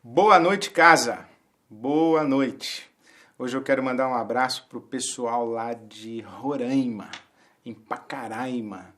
Boa noite, casa. Boa noite. Hoje eu quero mandar um abraço para o pessoal lá de Roraima, em Pacaraima,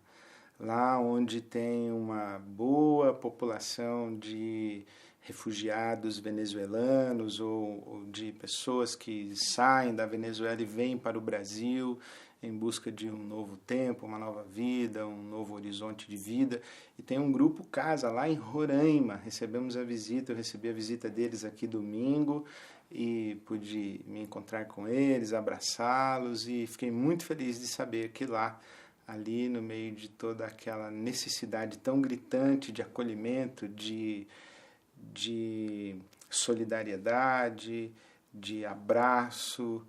lá onde tem uma boa população de refugiados venezuelanos ou de pessoas que saem da Venezuela e vêm para o Brasil em busca de um novo tempo, uma nova vida, um novo horizonte de vida. E tem um grupo casa lá em Roraima. Recebemos a visita, eu recebi a visita deles aqui domingo e pude me encontrar com eles, abraçá-los e fiquei muito feliz de saber que lá, ali no meio de toda aquela necessidade tão gritante de acolhimento, de solidariedade, de abraço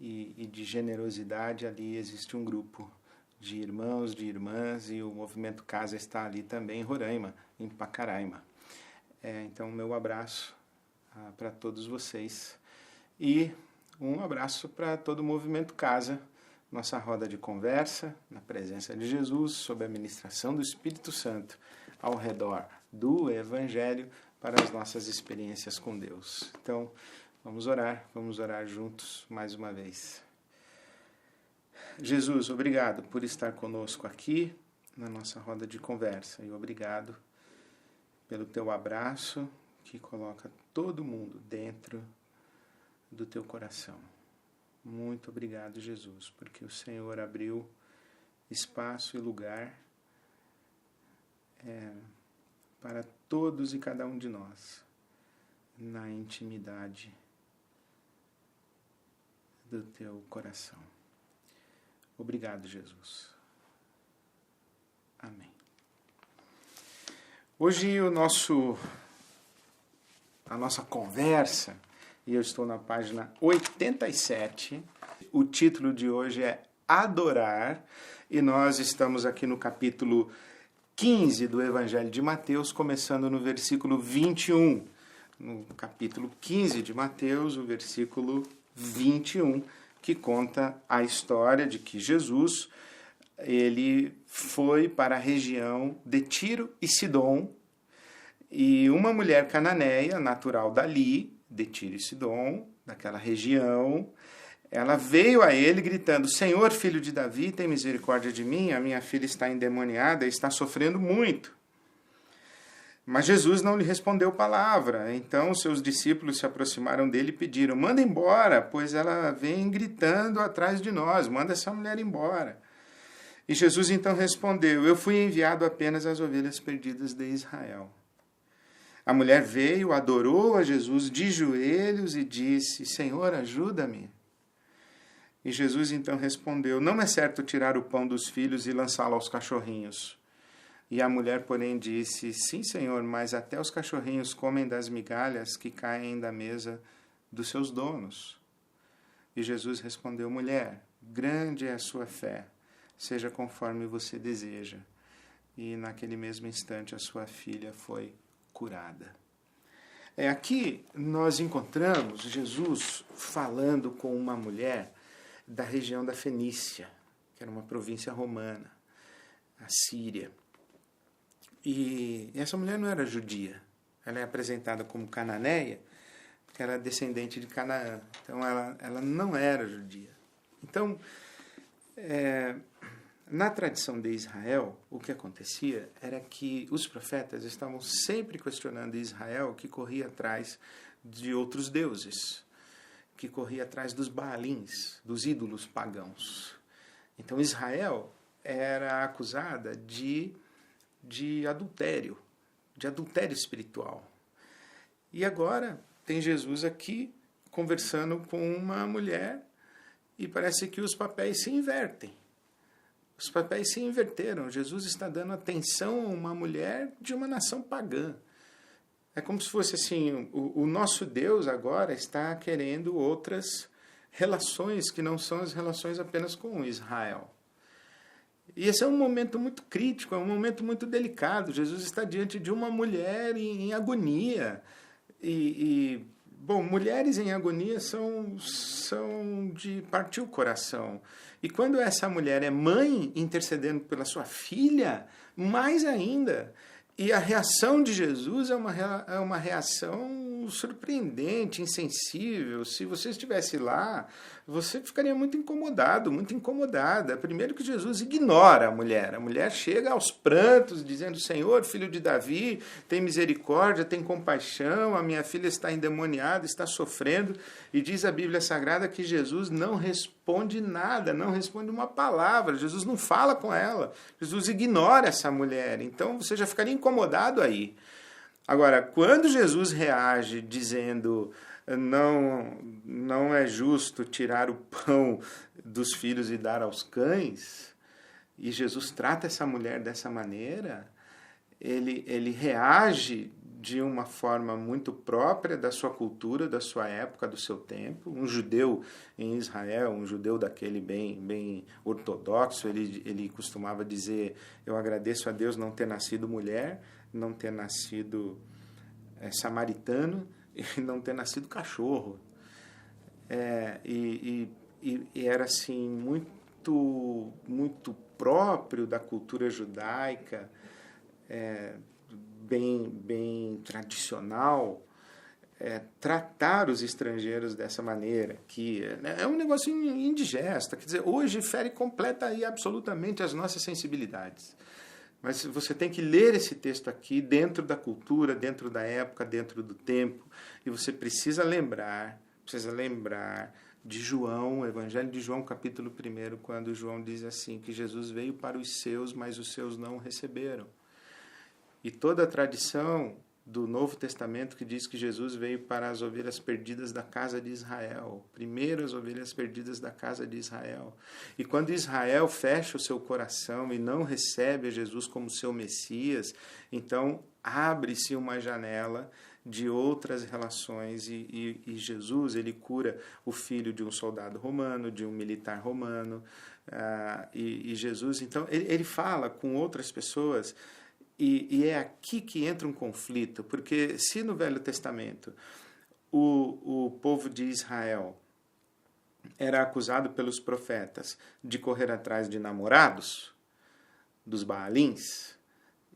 e de generosidade, ali existe um grupo de irmãos, de irmãs, e o Movimento Casa está ali também em Roraima, em Pacaraima. Então, meu abraço para todos vocês e um abraço para todo o Movimento Casa, nossa roda de conversa, na presença de Jesus, sob a ministração do Espírito Santo, ao redor do Evangelho, para as nossas experiências com Deus. Então, vamos orar juntos mais uma vez. Jesus, obrigado por estar conosco aqui na nossa roda de conversa e obrigado pelo teu abraço que coloca todo mundo dentro do teu coração. Muito obrigado, Jesus, porque o Senhor abriu espaço e lugar para todos e cada um de nós na intimidade do teu coração. Obrigado, Jesus. Amém. Hoje a nossa conversa, e eu estou na página 87, o título de hoje é Adorar, e nós estamos aqui no capítulo 15 do Evangelho de Mateus, começando no versículo 21. No capítulo 15 de Mateus, o versículo 21, que conta a história de que Jesus ele foi para a região de Tiro e Sidom, e uma mulher cananeia, natural dali, de Tiro e Sidom, daquela região, ela veio a ele gritando: Senhor, filho de Davi, tem misericórdia de mim, a minha filha está endemoniada e está sofrendo muito. Mas Jesus não lhe respondeu palavra. Então seus discípulos se aproximaram dele e pediram: manda embora, pois ela vem gritando atrás de nós, manda essa mulher embora. E Jesus então respondeu: eu fui enviado apenas às ovelhas perdidas de Israel. A mulher veio, adorou a Jesus de joelhos e disse: Senhor, ajuda-me. E Jesus então respondeu: não é certo tirar o pão dos filhos e lançá-lo aos cachorrinhos. E a mulher, porém, disse: sim, Senhor, mas até os cachorrinhos comem das migalhas que caem da mesa dos seus donos. E Jesus respondeu: mulher, grande é a sua fé, seja conforme você deseja. E naquele mesmo instante a sua filha foi curada. Aqui nós encontramos Jesus falando com uma mulher da região da Fenícia, que era uma província romana, a Síria. E essa mulher não era judia, ela é apresentada como cananeia, porque ela é descendente de Canaã, então ela não era judia. Então, na tradição de Israel, o que acontecia era que os profetas estavam sempre questionando Israel, que corria atrás de outros deuses, que corria atrás dos Baalins, dos ídolos pagãos. Então Israel era acusada de adultério espiritual. E agora tem Jesus aqui conversando com uma mulher e parece que os papéis se invertem. Os papéis se inverteram. Jesus está dando atenção a uma mulher de uma nação pagã. É como se fosse assim, o nosso Deus agora está querendo outras relações que não são as relações apenas com Israel. E esse é um momento muito crítico, é um momento muito delicado. Jesus está diante de uma mulher em agonia. Bom, mulheres em agonia são de partir o coração. E quando essa mulher é mãe intercedendo pela sua filha, mais ainda. E a reação de Jesus é uma reação surpreendente, insensível. Se você estivesse lá, você ficaria muito incomodado, muito incomodada. Primeiro que Jesus ignora a mulher. A mulher chega aos prantos, dizendo: Senhor, filho de Davi, tem misericórdia, tem compaixão, a minha filha está endemoniada, está sofrendo. E diz a Bíblia Sagrada que Jesus não responde nada, não responde uma palavra. Jesus não fala com ela. Jesus ignora essa mulher. Então você já ficaria incomodado aí. Agora, quando Jesus reage dizendo: não é justo tirar o pão dos filhos e dar aos cães, e Jesus trata essa mulher dessa maneira, ele reage de uma forma muito própria da sua cultura, da sua época, do seu tempo. Um judeu em Israel, um judeu daquele bem ortodoxo, ele costumava dizer: eu agradeço a Deus não ter nascido mulher, não ter nascido samaritano e não ter nascido cachorro. E era assim muito próprio da cultura judaica, bem tradicional, tratar os estrangeiros dessa maneira, que é um negócio indigesto. Quer dizer, hoje fere completa e absolutamente as nossas sensibilidades. Mas você tem que ler esse texto aqui dentro da cultura, dentro da época, dentro do tempo, e você precisa lembrar de João, o Evangelho de João, capítulo 1, quando João diz assim, que Jesus veio para os seus, mas os seus não o receberam. E toda a tradição do Novo Testamento que diz que Jesus veio para as ovelhas perdidas da casa de Israel, primeiro as ovelhas perdidas da casa de Israel. E quando Israel fecha o seu coração e não recebe a Jesus como seu Messias, então abre-se uma janela de outras relações e Jesus, ele cura o filho de um soldado romano, de um militar romano, e Jesus, então, ele fala com outras pessoas. E é aqui que entra um conflito, porque se no Velho Testamento o povo de Israel era acusado pelos profetas de correr atrás de namorados, dos Baalins,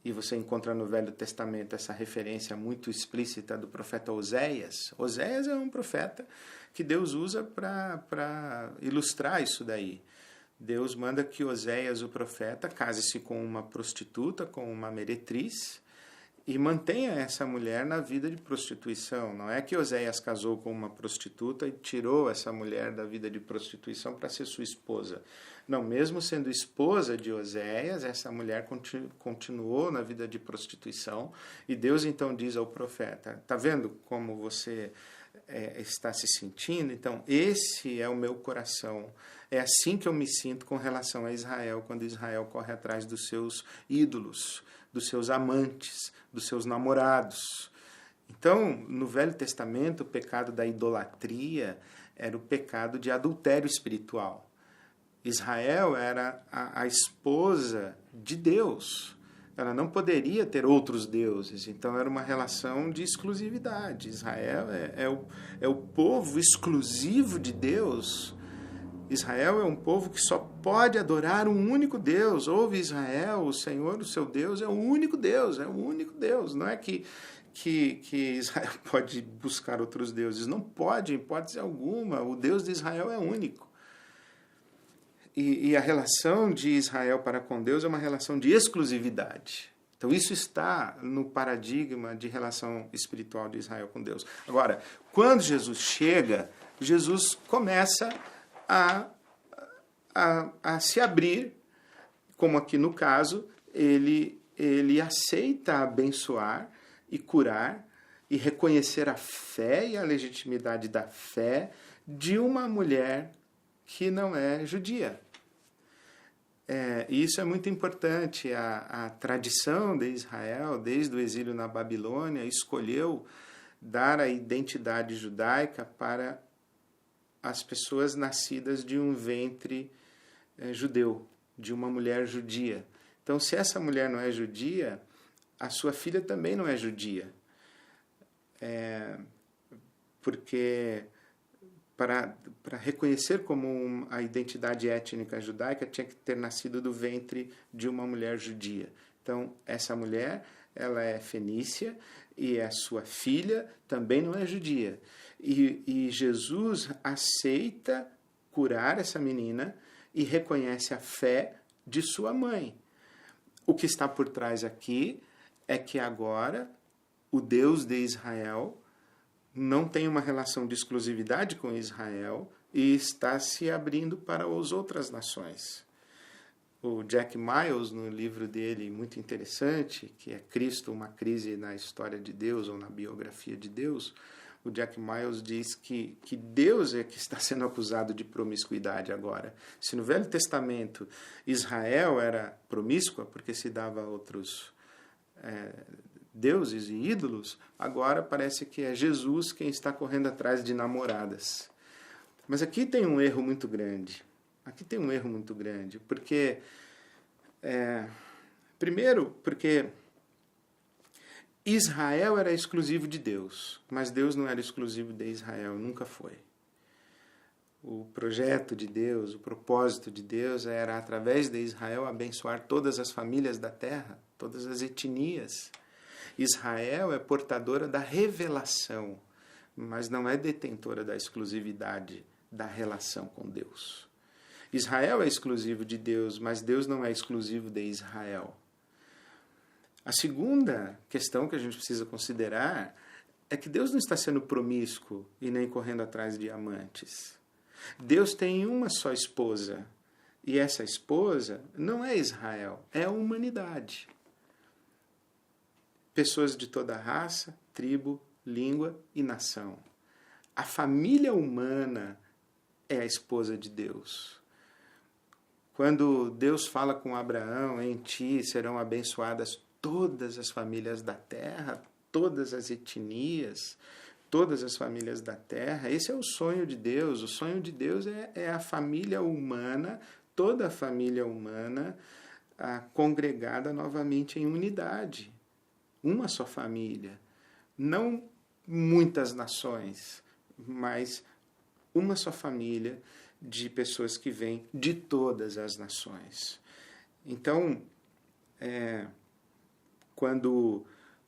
e você encontra no Velho Testamento essa referência muito explícita do profeta Oséias. Oséias é um profeta que Deus usa para ilustrar isso daí. Deus manda que Oséias, o profeta, case-se com uma prostituta, com uma meretriz, e mantenha essa mulher na vida de prostituição. Não é que Oséias casou com uma prostituta e tirou essa mulher da vida de prostituição para ser sua esposa. Não, mesmo sendo esposa de Oséias, essa mulher continuou na vida de prostituição, e Deus então diz ao profeta: está vendo como você está se sentindo? Então, esse é o meu coração. É assim que eu me sinto com relação a Israel, quando Israel corre atrás dos seus ídolos, dos seus amantes, dos seus namorados. Então, no Velho Testamento, o pecado da idolatria era o pecado de adultério espiritual. Israel era a esposa de Deus. Ela não poderia ter outros deuses, então era uma relação de exclusividade. Israel é o povo exclusivo de Deus. Israel é um povo que só pode adorar um único Deus. Ouve, Israel, o Senhor, o seu Deus, é o único Deus, é o único Deus. Não é que Israel pode buscar outros deuses. Não pode, em hipótese alguma. O Deus de Israel é único. E a relação de Israel para com Deus é uma relação de exclusividade. Então isso está no paradigma de relação espiritual de Israel com Deus. Agora, quando Jesus chega, Jesus começa a se abrir, como aqui no caso, ele aceita abençoar e curar e reconhecer a fé e a legitimidade da fé de uma mulher que não é judia. E isso é muito importante. A tradição de Israel, desde o exílio na Babilônia, escolheu dar a identidade judaica para as pessoas nascidas de um ventre judeu, de uma mulher judia. Então, se essa mulher não é judia, a sua filha também não é judia. Porque para reconhecer como a identidade étnica judaica, tinha que ter nascido do ventre de uma mulher judia. Então, essa mulher, ela é fenícia e a sua filha também não é judia. E Jesus aceita curar essa menina e reconhece a fé de sua mãe. O que está por trás aqui é que agora o Deus de Israel não tem uma relação de exclusividade com Israel e está se abrindo para as outras nações. O Jack Miles, no livro dele, muito interessante, que é Cristo, uma crise na história de Deus, ou na biografia de Deus, o Jack Miles diz que Deus é que está sendo acusado de promiscuidade agora. Se no Velho Testamento Israel era promíscua, porque se dava a outros deuses e ídolos, agora parece que é Jesus quem está correndo atrás de namoradas. Mas aqui tem um erro muito grande. Porque, primeiro, porque Israel era exclusivo de Deus, mas Deus não era exclusivo de Israel, nunca foi. O projeto de Deus, o propósito de Deus era, através de Israel, abençoar todas as famílias da terra, todas as etnias. Israel é portadora da revelação, mas não é detentora da exclusividade da relação com Deus. Israel é exclusivo de Deus, mas Deus não é exclusivo de Israel. A segunda questão que a gente precisa considerar é que Deus não está sendo promíscuo e nem correndo atrás de amantes. Deus tem uma só esposa, e essa esposa não é Israel, é a humanidade. Pessoas de toda raça, tribo, língua e nação. A família humana é a esposa de Deus. Quando Deus fala com Abraão, em ti serão abençoadas todas as famílias da terra, todas as etnias, todas as famílias da terra. Esse é o sonho de Deus. O sonho de Deus é a família humana, toda a família humana congregada novamente em unidade. Uma só família. Não muitas nações, mas uma só família de pessoas que vêm de todas as nações. Então, quando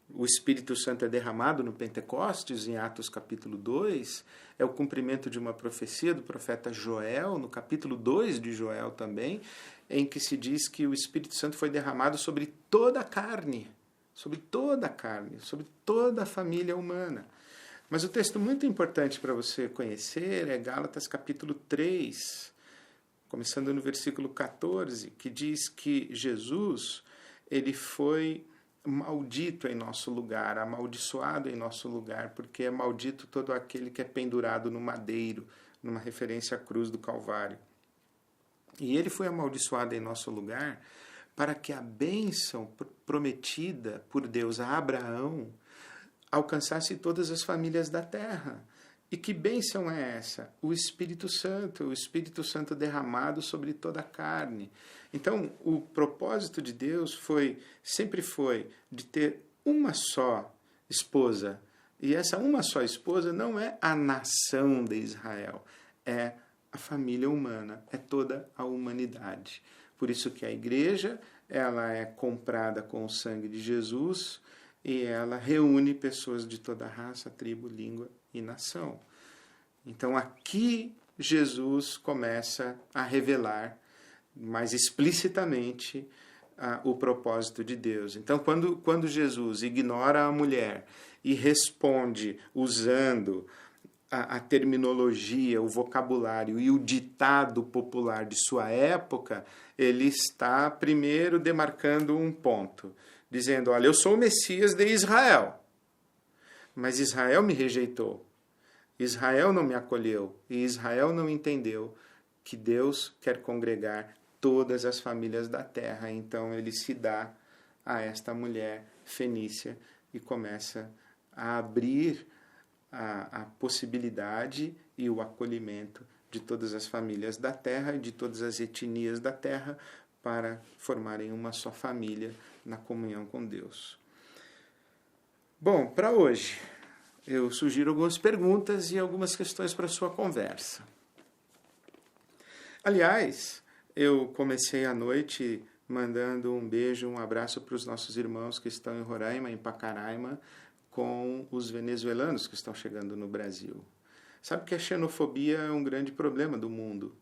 o Espírito Santo é derramado no Pentecostes, em Atos capítulo 2, é o cumprimento de uma profecia do profeta Joel, no capítulo 2 de Joel também, em que se diz que o Espírito Santo foi derramado sobre toda a carne, sobre toda a família humana. Mas o texto muito importante para você conhecer é Gálatas capítulo 3, começando no versículo 14, que diz que Jesus, ele foi maldito em nosso lugar, amaldiçoado em nosso lugar, porque é maldito todo aquele que é pendurado no madeiro, numa referência à cruz do Calvário. E ele foi amaldiçoado em nosso lugar para que a bênção prometida por Deus a Abraão alcançasse todas as famílias da terra. E que bênção é essa? O Espírito Santo derramado sobre toda a carne. Então, o propósito de Deus sempre foi de ter uma só esposa. E essa uma só esposa não é a nação de Israel, é a família humana, é toda a humanidade. Por isso que a igreja, ela é comprada com o sangue de Jesus e ela reúne pessoas de toda raça, tribo, língua e nação. Então aqui Jesus começa a revelar mais explicitamente o propósito de Deus. Então quando Jesus ignora a mulher e responde usando a terminologia, o vocabulário e o ditado popular de sua época, ele está primeiro demarcando um ponto, dizendo, olha, eu sou o Messias de Israel, mas Israel me rejeitou, Israel não me acolheu e Israel não entendeu que Deus quer congregar todas as famílias da terra. Então ele se dá a esta mulher fenícia e começa a abrir a possibilidade e o acolhimento de todas as famílias da terra e de todas as etnias da terra para formarem uma só família na comunhão com Deus. Bom, para hoje, eu sugiro algumas perguntas e algumas questões para a sua conversa. Aliás, eu comecei a noite mandando um beijo, um abraço para os nossos irmãos que estão em Roraima, em Pacaraima, com os venezuelanos que estão chegando no Brasil. Sabe que a xenofobia é um grande problema do mundo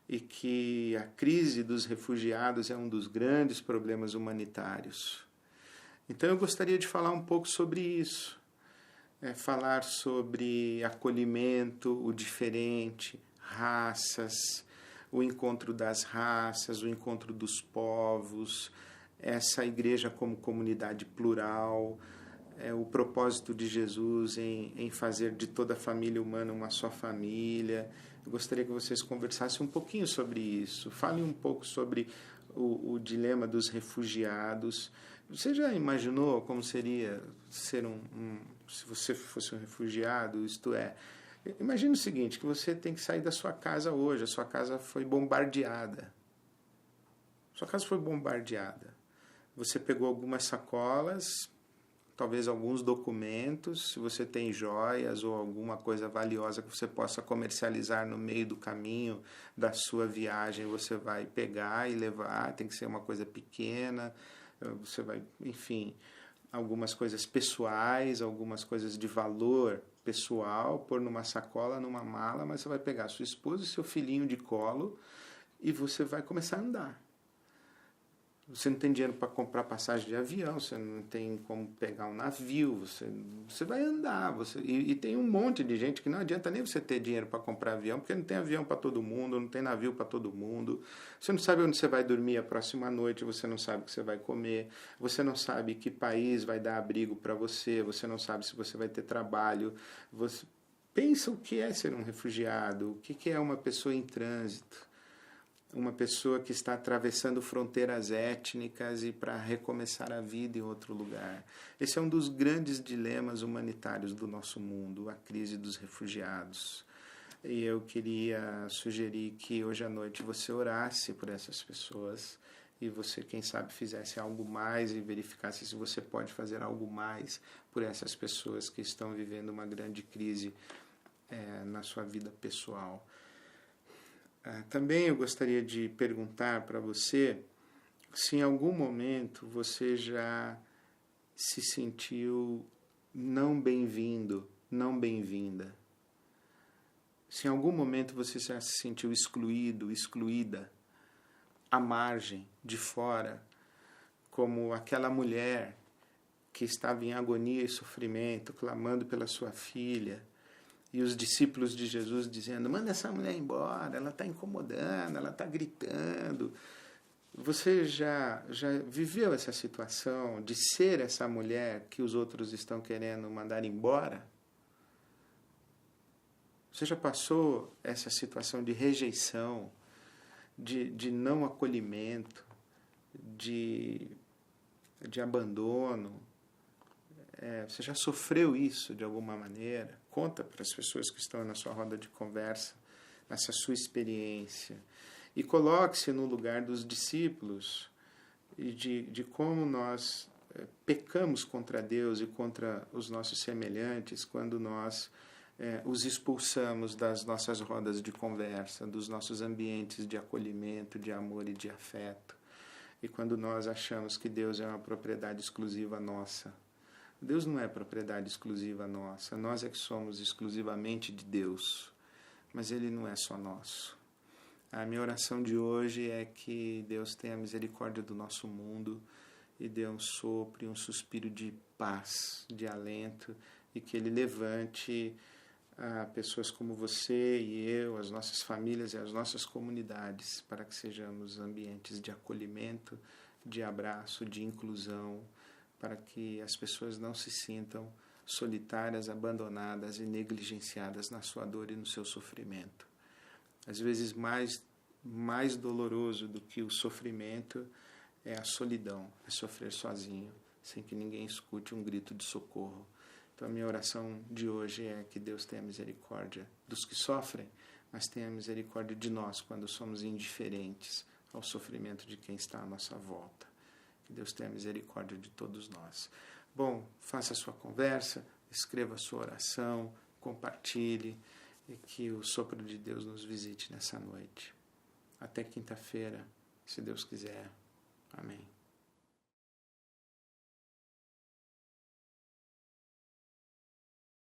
e que a crise dos refugiados é um dos grandes problemas humanitários. Então eu gostaria de falar um pouco sobre isso, falar sobre acolhimento, o diferente, raças, o encontro das raças, o encontro dos povos, essa igreja como comunidade plural, o propósito de Jesus em fazer de toda a família humana uma só família. Eu gostaria que vocês conversassem um pouquinho sobre isso. Falem um pouco sobre o dilema dos refugiados. Você já imaginou como seria ser se você fosse um refugiado? Isto é, imagine o seguinte, que você tem que sair da sua casa hoje, a sua casa foi bombardeada. Sua casa foi bombardeada. Você pegou algumas sacolas, talvez alguns documentos, se você tem joias ou alguma coisa valiosa que você possa comercializar no meio do caminho da sua viagem, você vai pegar e levar, tem que ser uma coisa pequena, você vai, enfim, algumas coisas pessoais, algumas coisas de valor pessoal, pôr numa sacola, numa mala, mas você vai pegar sua esposa e seu filhinho de colo e você vai começar a andar. Você não tem dinheiro para comprar passagem de avião, você não tem como pegar um navio, você vai andar. E tem um monte de gente que não adianta nem você ter dinheiro para comprar avião, porque não tem avião para todo mundo, não tem navio para todo mundo. Você não sabe onde você vai dormir a próxima noite, você não sabe o que você vai comer, você não sabe que país vai dar abrigo para você, você não sabe se você vai ter trabalho. Você pensa o que é ser um refugiado, o que é uma pessoa em trânsito. Uma pessoa que está atravessando fronteiras étnicas e para recomeçar a vida em outro lugar. Esse é um dos grandes dilemas humanitários do nosso mundo, a crise dos refugiados. E eu queria sugerir que hoje à noite você orasse por essas pessoas e você, quem sabe, fizesse algo mais e verificasse se você pode fazer algo mais por essas pessoas que estão vivendo uma grande crise na sua vida pessoal. Também eu gostaria de perguntar para você se em algum momento você já se sentiu não bem-vindo, não bem-vinda. Se em algum momento você já se sentiu excluído, excluída, à margem, de fora, como aquela mulher que estava em agonia e sofrimento, clamando pela sua filha, e os discípulos de Jesus dizendo, manda essa mulher embora, ela está incomodando, ela está gritando. Você já viveu essa situação de ser essa mulher que os outros estão querendo mandar embora? Você já passou essa situação de rejeição, de não acolhimento, de abandono? Você já sofreu isso de alguma maneira? Conta para as pessoas que estão na sua roda de conversa, nessa sua experiência. E coloque-se no lugar dos discípulos e de como nós pecamos contra Deus e contra os nossos semelhantes quando nós os expulsamos das nossas rodas de conversa, dos nossos ambientes de acolhimento, de amor e de afeto. E quando nós achamos que Deus é uma propriedade exclusiva nossa. Deus não é propriedade exclusiva nossa, nós é que somos exclusivamente de Deus, mas Ele não é só nosso. A minha oração de hoje é que Deus tenha misericórdia do nosso mundo e dê um sopro e um suspiro de paz, de alento, e que Ele levante pessoas como você e eu, as nossas famílias e as nossas comunidades, para que sejamos ambientes de acolhimento, de abraço, de inclusão, para que as pessoas não se sintam solitárias, abandonadas e negligenciadas na sua dor e no seu sofrimento. Às vezes, mais doloroso do que o sofrimento é a solidão, é sofrer sozinho, sem que ninguém escute um grito de socorro. Então, a minha oração de hoje é que Deus tenha misericórdia dos que sofrem, mas tenha misericórdia de nós quando somos indiferentes ao sofrimento de quem está à nossa volta. Que Deus tenha misericórdia de todos nós. Bom, faça a sua conversa, escreva a sua oração, compartilhe e que o sopro de Deus nos visite nessa noite. Até quinta-feira, se Deus quiser. Amém.